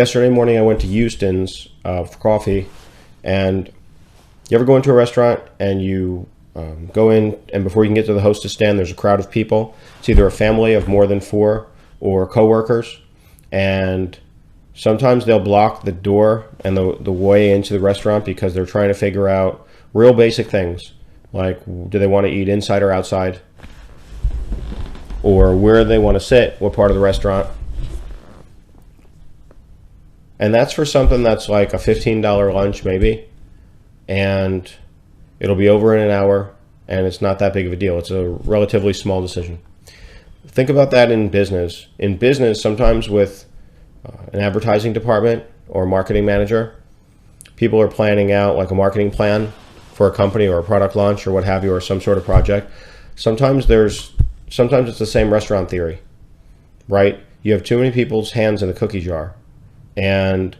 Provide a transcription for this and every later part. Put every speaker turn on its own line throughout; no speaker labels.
Yesterday morning I went to Houston's for coffee, and you ever go into a restaurant and you go in, and before you can get to the hostess stand, there's a crowd of people. It's either a family of more than four or coworkers, and sometimes they'll block the door and the way into the restaurant because they're trying to figure out real basic things like, do they want to eat inside or outside, or where they want to sit, what part of the restaurant. And that's for something that's like a $15 lunch maybe, and it'll be over in an hour, and it's not that big of a deal. It's a relatively small decision. Think about that in business. In business, sometimes with an advertising department or a marketing manager, people are planning out like a marketing plan for a company or a product launch or what have you, or some sort of project. Sometimes it's the same restaurant theory, right? You have too many people's hands in the cookie jar, and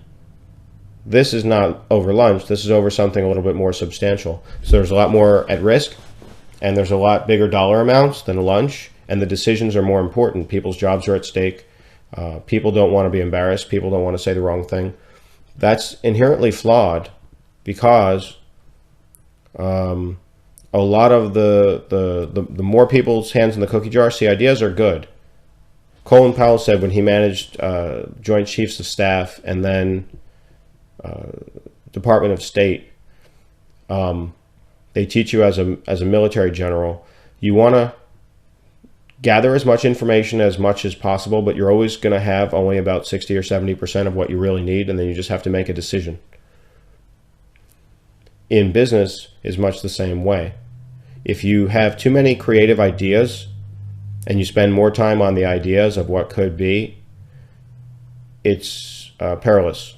this is not over lunch. This is over something a little bit more substantial. So there's a lot more at risk, and there's a lot bigger dollar amounts than a lunch, and the decisions are more important. People's jobs are at stake. People don't want to be embarrassed. People don't want to say the wrong thing. That's inherently flawed because a lot of the more people's hands in the cookie jar. See, ideas are good. Colin Powell said when he managed Joint Chiefs of Staff and then Department of State, they teach you as a military general, you want to gather as much information as much as possible, but you're always going to have only about 60 or 70% of what you really need, and then you just have to make a decision. In business is much the same way. If you have too many creative ideas and you spend more time on the ideas of what could be, it's perilous.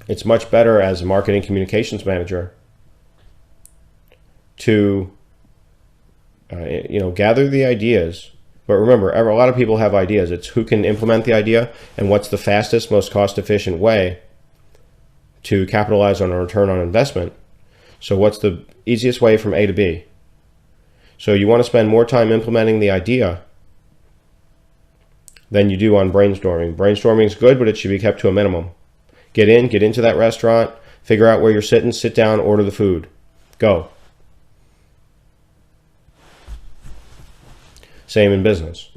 It's much better as a marketing communications manager to gather the ideas. But remember, a lot of people have ideas. It's who can implement the idea and what's the fastest, most cost-efficient way to capitalize on a return on investment. So what's the easiest way from A to B? So you want to spend more time implementing the idea than you do on brainstorming. Brainstorming is good, but it should be kept to a minimum. Get into that restaurant, figure out where you're sitting, sit down, order the food. Go. Same in business.